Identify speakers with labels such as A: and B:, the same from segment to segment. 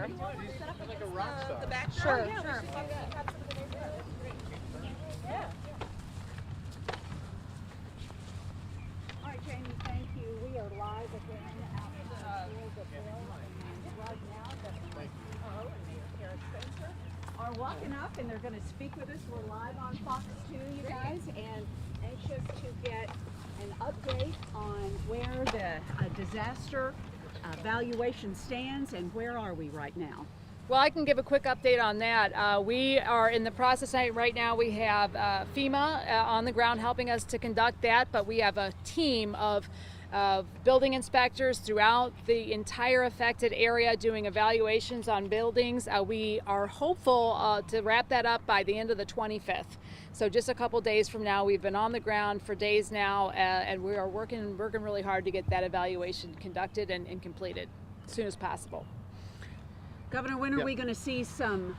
A: there.
B: Like a rock star.
A: The back
C: Sure,
A: door? Yeah,
C: sure.
A: we should do that. Yeah.
C: All right, Jamie, thank you. We are live again out of the field of Bill, and right now, Governor Kehoe and Mayor Cara Spencer are walking up, and they're going to speak with us. We're live on Fox 2, you guys, and anxious to get an update on where the disaster valuation stands and where are we right now.
D: Well, I can give a quick update on that. We are in the process right now. We have FEMA on the ground helping us to conduct that, but we have a team of building inspectors throughout the entire affected area doing evaluations on buildings. We are hopeful to wrap that up by the end of the 25th. So just a couple days from now. We've been on the ground for days now, and we are working really hard to get that evaluation conducted and completed as soon as possible.
C: Governor, when are we going to see some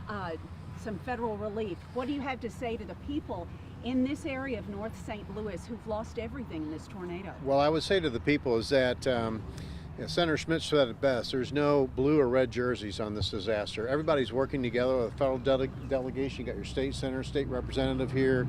C: federal relief? What do you have to say to the people in this area of North St. Louis who've lost everything in this tornado?
B: Well, I would say to the people is that Senator Schmidt said it best. There's no blue or red jerseys on this disaster. Everybody's working together with a federal delegation. You got your state senator, state representative here.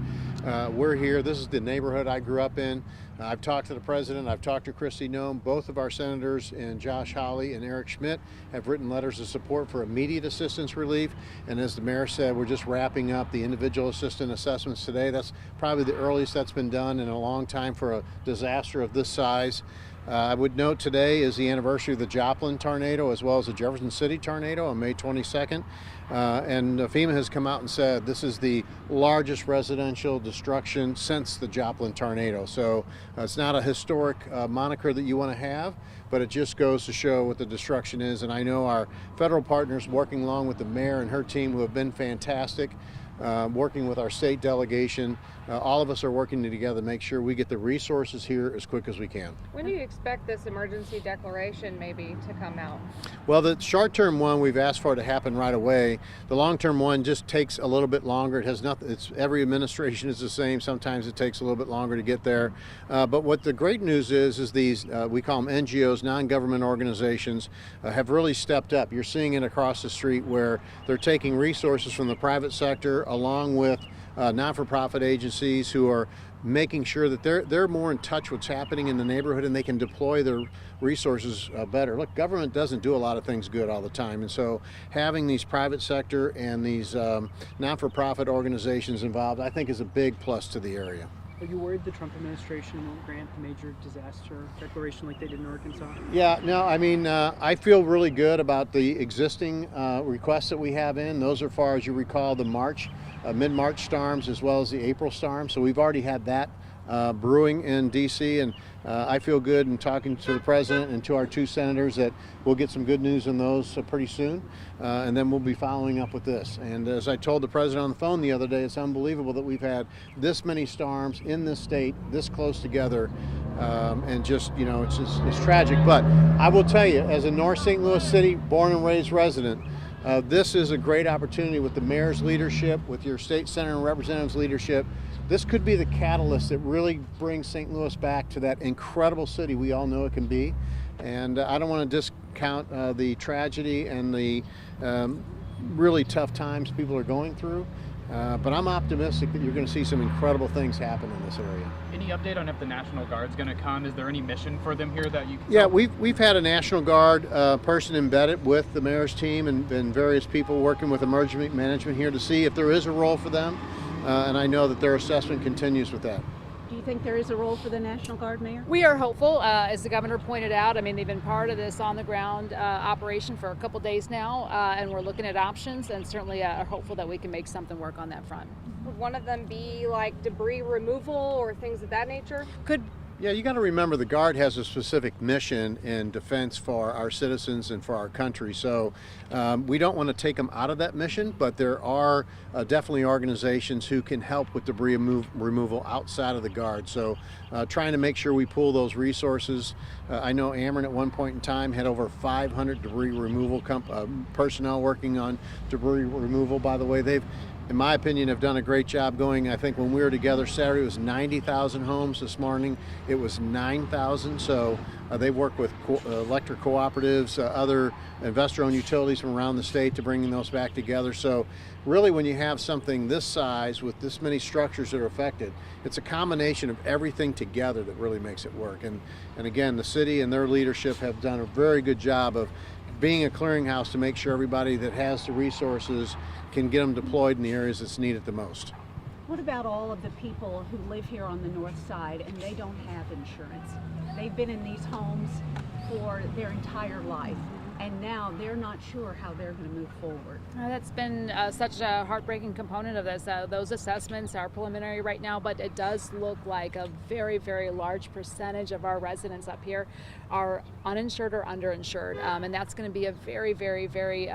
B: We're here. This is the neighborhood I grew up in. I've talked to the president. I've talked to Kristi Noem. Both of our senators, and Josh Hawley and Eric Schmidt, have written letters of support for immediate assistance relief. And as the mayor said, we're just wrapping up the individual assistance assessments today. That's probably the earliest that's been done in a long time for a disaster of this size. I would note today is the anniversary of the Joplin tornado as well as the Jefferson City tornado on May 22nd. And FEMA has come out and said this is the largest residential destruction since the Joplin tornado. So it's not a historic moniker that you want to have, but it just goes to show what the destruction is. And I know our federal partners working along with the mayor and her team who have been fantastic. Working with our state delegation. All of us are working together to make sure we get the resources here as quick as we can.
A: When do you expect this emergency declaration maybe to come out?
B: Well, the short-term one we've asked for to happen right away. The long-term one just takes a little bit longer. It has nothing. It's every administration is the same. Sometimes it takes a little bit longer to get there. But what the great news is these we call them NGOs, non-government organizations, have really stepped up. You're seeing it across the street where they're taking resources from the private sector along with not-for-profit agencies who are making sure that they're more in touch with what's happening in the neighborhood and they can deploy their resources better. Look, government doesn't do a lot of things good all the time, and so having these private sector and these not-for-profit organizations involved, I think, is a big plus to the area.
E: Are you worried the Trump administration won't grant a major disaster declaration like they did in Arkansas?
B: Yeah, no, I mean, I feel really good about the existing requests that we have in. Those are far, as you recall, the mid-March storms as well as the April storm. So we've already had that brewing in D.C. and I feel good in talking to the president and to our two senators that we'll get some good news on those pretty soon, and then we'll be following up with this. And as I told the president on the phone the other day, it's unbelievable that we've had this many storms in this state this close together, and just, you know, it's tragic. But I will tell you, as a North St. Louis City born and raised resident, this is a great opportunity with the mayor's leadership, with your state senator and representatives' leadership. This could be the catalyst that really brings St. Louis back to that incredible city we all know it can be. And I don't want to discount the tragedy and the really tough times people are going through. But I'm optimistic that you're going to see some incredible things happen in this area.
F: Any update on if the National Guard's going to come? Is there any mission for them here that you can
B: Yeah, we've had a National Guard person embedded with the mayor's team and various people working with emergency management here to see if there is a role for them. And I know that their assessment continues with that.
C: Do you think there is a role for the National Guard, Mayor?
D: We are hopeful, as the governor pointed out. I mean, they've been part of this on-the-ground operation for a couple days now, and we're looking at options and certainly are hopeful that we can make something work on that front.
A: Would one of them be like debris removal or things of that nature?
B: Yeah, you got to remember the Guard has a specific mission in defense for our citizens and for our country. So we don't want to take them out of that mission, but there are definitely organizations who can help with debris removal outside of the Guard. So trying to make sure we pool those resources. I know Ameren at one point in time had over 500 debris removal personnel working on debris removal. By the way, they've in my opinion, have done a great job going. I think when we were together Saturday, it was 90,000 homes. This morning, it was 9,000. So they work with electric cooperatives, other investor-owned utilities from around the state to bringing those back together. So really, when you have something this size with this many structures that are affected, it's a combination of everything together that really makes it work. And again, the city and their leadership have done a very good job of being a clearinghouse to make sure everybody that has the resources can get them deployed in the areas that's needed the most.
C: What about all of the people who live here on the north side and they don't have insurance? They've been in these homes for their entire life, and now they're not sure how they're going to move forward.
D: That's been such a heartbreaking component of this. Those assessments are preliminary right now, but it does look like a very, very large percentage of our residents up here are uninsured or underinsured. And that's going to be a very, very, very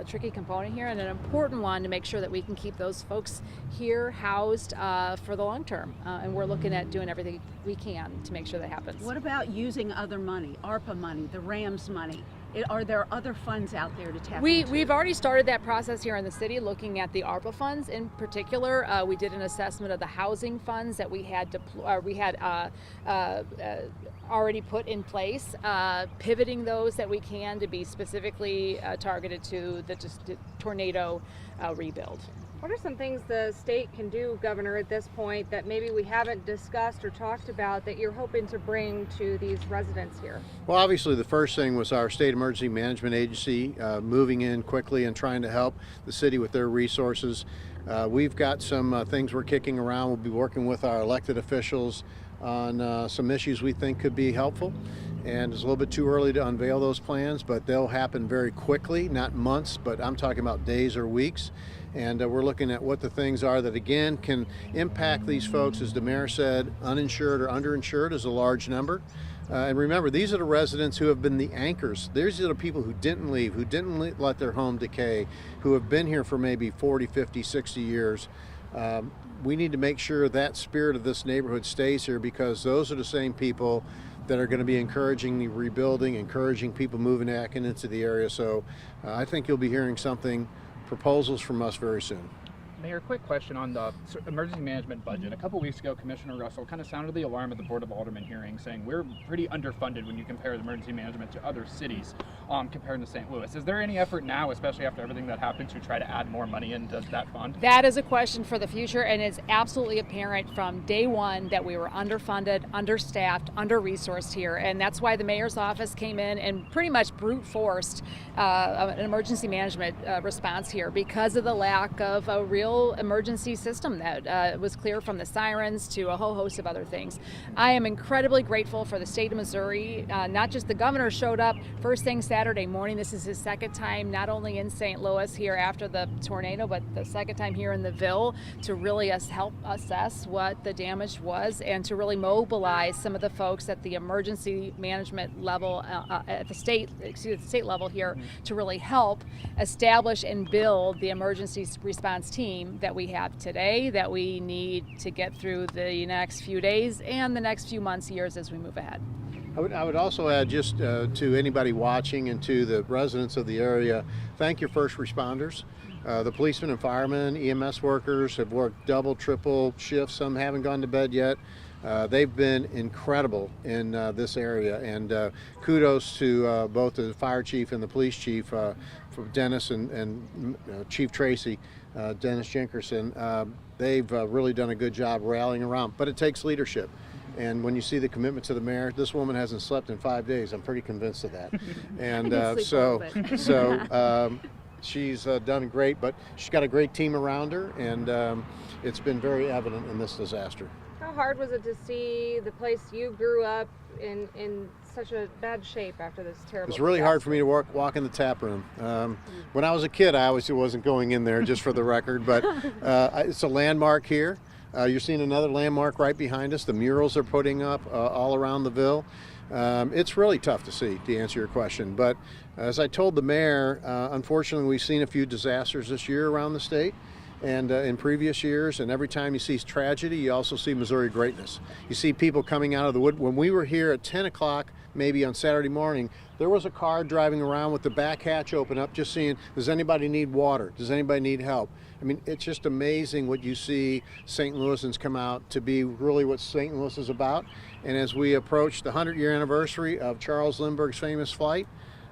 D: tricky component here, and an important one to make sure that we can keep those folks here housed for the long term. And we're looking at doing everything we can to make sure that happens.
C: What about using other money, ARPA money, the RAMS money? Are there other funds out there to tap into?
D: We've already started that process here in the city, looking at the ARPA funds in particular. We did an assessment of the housing funds that we had already put in place, pivoting those that we can to be specifically targeted to the tornado rebuild.
A: What are some things the state can do, Governor, at this point that maybe we haven't discussed or talked about that you're hoping to bring to these residents here?
B: Well, obviously the first thing was our State Emergency Management Agency moving in quickly and trying to help the city with their resources. We've got some things we're kicking around. We'll be working with our elected officials on some issues we think could be helpful. And it's a little bit too early to unveil those plans, but they'll happen very quickly, not months, but I'm talking about days or weeks. And we're looking at what the things are that, again, can impact these folks. As the mayor said, uninsured or underinsured is a large number. And remember, these are the residents who have been the anchors. These are the people who didn't leave, who didn't let their home decay, who have been here for maybe 40, 50, 60 years. We need to make sure that spirit of this neighborhood stays here, because those are the same people that are going to be encouraging the rebuilding, encouraging people moving back into the area. So I think you'll be hearing proposals from us very soon.
F: Mayor, quick question on the emergency management budget. A couple weeks ago, Commissioner Russell kind of sounded the alarm at the Board of Aldermen hearing, saying we're pretty underfunded when you compare the emergency management to other cities compared to St. Louis. Is there any effort now, especially after everything that happened, to try to add more money into that fund?
D: That is a question for the future, and it's absolutely apparent from day one that we were underfunded, understaffed, under-resourced here, and that's why the mayor's office came in and pretty much brute forced an emergency management response here because of the lack of a real emergency system that was clear, from the sirens to a whole host of other things. I am incredibly grateful for the state of Missouri. Not just the governor showed up first thing Saturday morning. This is his second time not only in St. Louis here after the tornado, but the second time here in the Ville to really help assess what the damage was and to really mobilize some of the folks at the emergency management level at the state level here to really help establish and build the emergency response team that we have today, that we need to get through the next few days and the next few months, years as we move ahead.
B: I would also add, just to anybody watching and to the residents of the area, thank your first responders. The policemen and firemen, EMS workers have worked double, triple shifts. Some haven't gone to bed yet. They've been incredible in this area, and kudos to both the fire chief and the police chief, for Dennis and Chief Tracy, Dennis Jenkerson. They've really done a good job rallying around, but it takes leadership. And when you see the commitment to the mayor, this woman hasn't slept in 5 days. I'm pretty convinced of that. And she's done great, but she's got a great team around her, and it's been very evident in this disaster.
A: How hard was it to see the place you grew up in such a bad shape after this terrible
B: It was really
A: disaster?
B: hard for me to walk in the tap room. When I was a kid, I obviously wasn't going in there, just for the record, but it's a landmark here. You're seeing another landmark right behind us. The murals they're putting up all around the Ville. It's really tough to see, to answer your question. But as I told the mayor, unfortunately, we've seen a few disasters this year around the state. and in previous years, and every time you see tragedy, you also see Missouri greatness. You see people coming out of the wood. When we were here at 10 o'clock, maybe on Saturday morning, there was a car driving around with the back hatch open up, just seeing, does anybody need water? Does anybody need help? I mean, it's just amazing what you see St. Louisans come out to be really what St. Louis is about. And as we approach the 100-year anniversary of Charles Lindbergh's famous flight,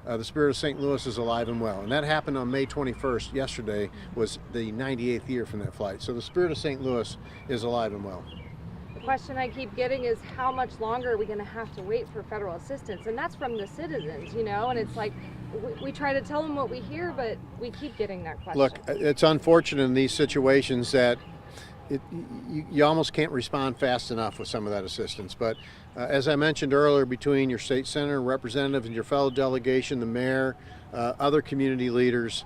B: the spirit of St. Louis is alive and well. And that happened on May 21st. Yesterday was the 98th year from that flight. So the spirit of St. Louis is alive and well.
A: The question I keep getting is how much longer are we going to have to wait for federal assistance? And that's from the citizens, you know, and it's like we try to tell them what we hear, but we keep getting that question.
B: Look, it's unfortunate in these situations that you almost can't respond fast enough with some of that assistance. But as I mentioned earlier, between your state senator, representative, and your fellow delegation, the mayor, other community leaders,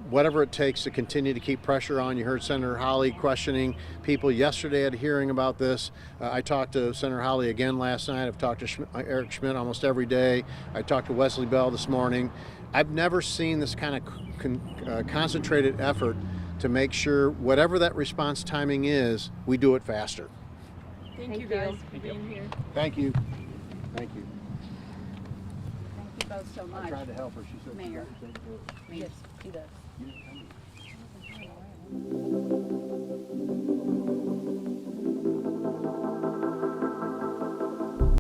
B: whatever it takes to continue to keep pressure on. You heard Senator Hawley questioning people yesterday at a hearing about this. I talked to Senator Hawley again last night. I've talked to Eric Schmidt almost every day. I talked to Wesley Bell this morning. I've never seen this kind of concentrated effort to make sure whatever that response timing is, we do it faster.
C: Thank you guys for being here.
B: Thank you. Thank you.
C: Thank you both so much.
B: I tried to help her. She said,
C: Mayor. Yes, he does.
B: You didn't come to